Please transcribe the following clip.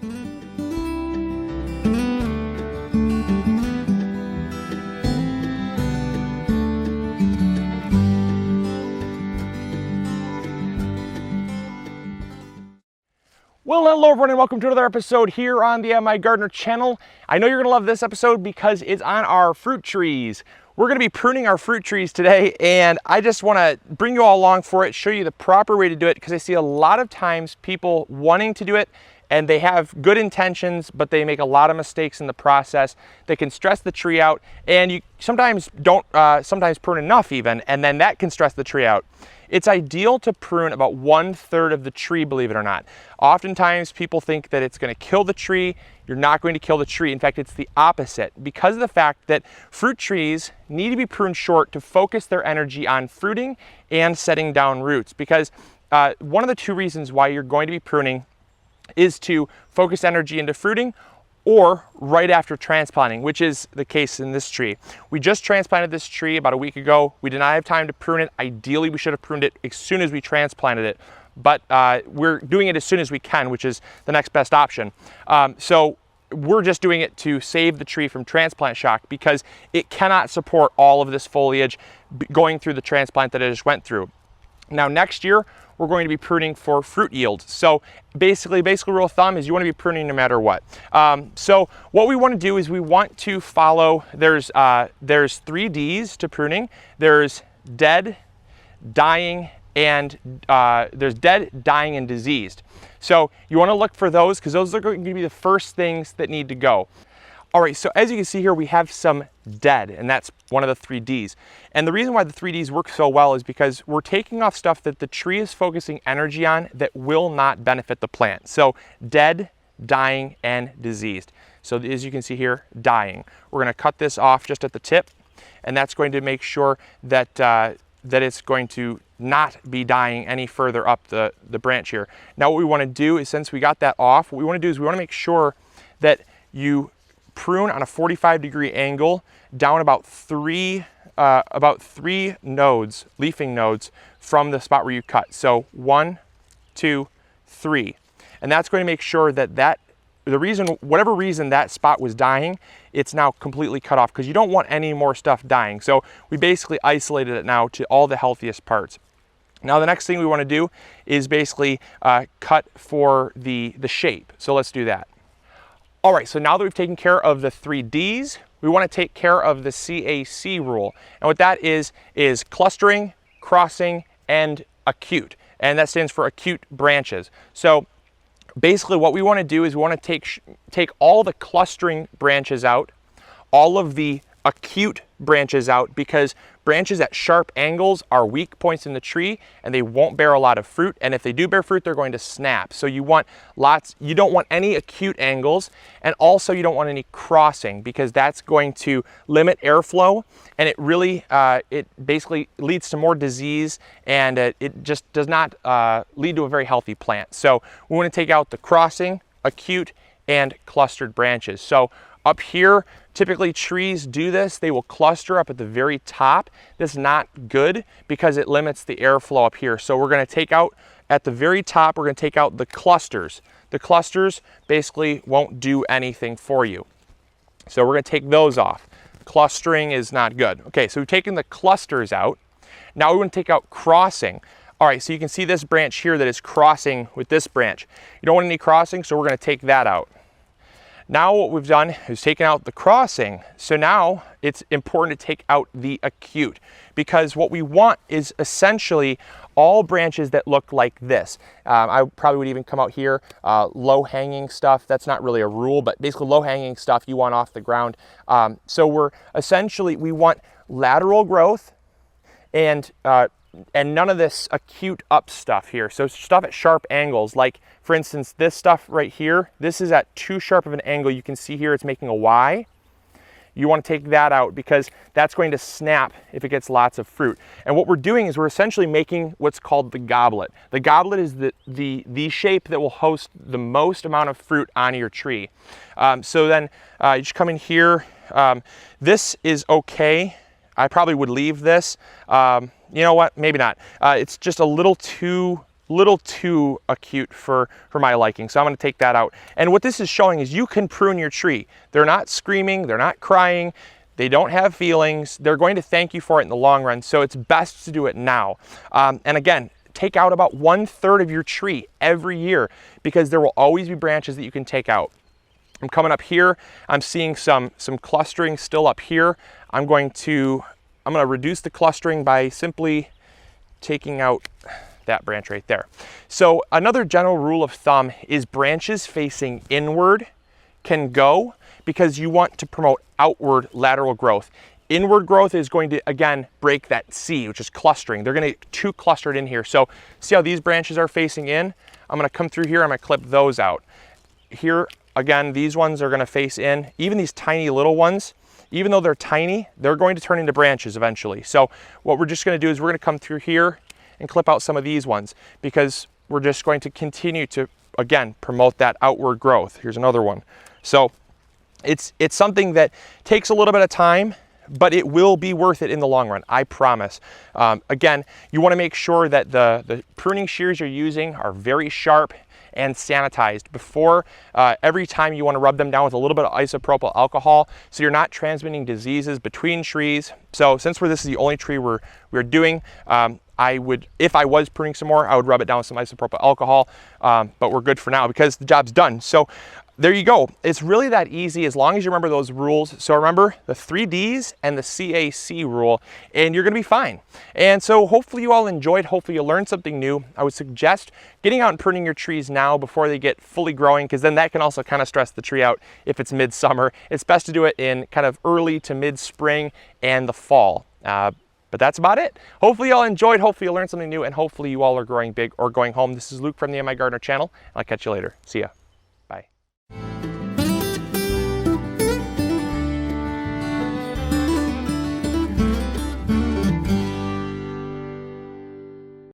Well, hello everyone and welcome to another episode here on the MIgardener channel. I know you're gonna love this episode because it's on our fruit trees. We're gonna be pruning our fruit trees today, and I just wanna bring you all along for it, show you the proper way to do it, because I see a lot of times people wanting to do it and they have good intentions, but they make a lot of mistakes in the process. They can stress the tree out, and you sometimes don't sometimes prune enough even, and then that can stress the tree out. It's ideal to prune about 1/3 of the tree, believe it or not. Oftentimes people think that it's going to kill the tree. You're not going to kill the tree. In fact, it's the opposite, because of the fact that fruit trees need to be pruned short to focus their energy on fruiting and setting down roots. Because one of the two reasons why you're going to be pruning is to focus energy into fruiting, or right after transplanting, which is the case in this tree. We just transplanted this tree about a week ago. We did not have time to prune it. Ideally, we should have pruned it as soon as we transplanted it, but we're doing it as soon as we can, which is the next best option. So we're just doing it to save the tree from transplant shock, because it cannot support all of this foliage going through the transplant that it just went through. Now, next year, we're going to be pruning for fruit yield. So basically rule of thumb is you want to be pruning no matter what. So what we want to do is we want to follow, there's 3 Ds to pruning. There's dead, dying, and there's dead, dying, and diseased. So you want to look for those, because those are going to be the first things that need to go. All right, so as you can see here, we have some dead, and that's one of the 3 Ds. And the reason why the 3 Ds work so well is because we're taking off stuff that the tree is focusing energy on that will not benefit the plant. So dead, dying, and diseased. So as you can see here, dying. We're gonna cut this off just at the tip, and that's going to make sure that, that it's going to not be dying any further up the branch here. Now what we wanna do is, since we got that off, what we wanna do is we wanna make sure that you prune on a 45-degree angle down about three nodes, leafing nodes, from the spot where you cut. So 1, 2, 3. And that's going to make sure that whatever reason that spot was dying, it's now completely cut off, because you don't want any more stuff dying. So we basically isolated it now to all the healthiest parts. Now the next thing we want to do is basically cut for the shape. So let's do that. All right, so now that we've taken care of the 3 Ds, we want to take care of the CAC rule. And what that is clustering, crossing, and acute. And that stands for acute branches. So basically what we want to do is we want to take all the clustering branches out, all of the acute branches out, because branches at sharp angles are weak points in the tree and they won't bear a lot of fruit, and if they do bear fruit, they're going to snap. So you don't want any acute angles, and also you don't want any crossing, because that's going to limit airflow, and it really it basically leads to more disease, and it just does not lead to a very healthy plant. So we want to take out the crossing, acute, and clustered branches. So up here, typically trees do this. They will cluster up at the very top. That's not good, because it limits the airflow up here. So we're going to take out, at the very top, we're going to take out the clusters. The clusters basically won't do anything for you. So we're going to take those off. Clustering is not good. Okay, so we've taken the clusters out. Now we want to take out crossing. All right, so you can see this branch here that is crossing with this branch. You don't want any crossing, so we're going to take that out. Now what we've done is taken out the crossing. So now it's important to take out the acute, because what we want is essentially all branches that look like this. I probably would even come out here, low-hanging stuff. That's not really a rule, but basically low-hanging stuff you want off the ground. So we want lateral growth, and none of this acute up stuff here. So stuff at sharp angles, like for instance, this stuff right here, this is at too sharp of an angle. You can see here it's making a Y. You want to take that out, because that's going to snap if it gets lots of fruit. And what we're doing is we're essentially making what's called the goblet. The goblet is the shape that will host the most amount of fruit on your tree. So then you just come in here. This is okay. I probably would leave this. You know what, maybe not. It's just a little too little too acute for my liking. So I'm going to take that out. And what this is showing is you can prune your tree. They're not screaming, they're not crying, they don't have feelings. They're going to thank you for it in the long run. So it's best to do it now. And again, take out about 1/3 of your tree every year, because there will always be branches that you can take out. I'm coming up here, I'm seeing some clustering still up here. I'm going to reduce the clustering by simply taking out that branch right there. So another general rule of thumb is branches facing inward can go, because you want to promote outward lateral growth. Inward growth is going to, again, break that C, which is clustering. They're going to get too clustered in here. So see how these branches are facing in? I'm going to come through here, I'm going to clip those out. Here, again, these ones are going to face in. Even these tiny little ones, even though they're tiny, they're going to turn into branches eventually. So what we're just going to do is we're going to come through here and clip out some of these ones, because we're just going to continue to, again, promote that outward growth. Here's another one. So it's something that takes a little bit of time, but it will be worth it in the long run, I promise. Again, you want to make sure that the pruning shears you're using are very sharp and sanitized before every time. You want to rub them down with a little bit of isopropyl alcohol, so you're not transmitting diseases between trees. So since this is the only tree we're doing, I would, if I was pruning some more, I would rub it down with some isopropyl alcohol, but we're good for now because the job's done. So there you go. It's really that easy as long as you remember those rules. So remember the 3 Ds and the CAC rule, and you're gonna be fine. And so hopefully you all enjoyed, hopefully you learned something new. I would suggest getting out and pruning your trees now before they get fully growing, because then that can also kind of stress the tree out if it's midsummer. It's best to do it in kind of early to mid-spring and the fall. But that's about it. Hopefully you all enjoyed, hopefully you learned something new, and hopefully you all are growing big or going home. This is Luke from the MIgardener channel. I'll catch you later. See ya. Bye.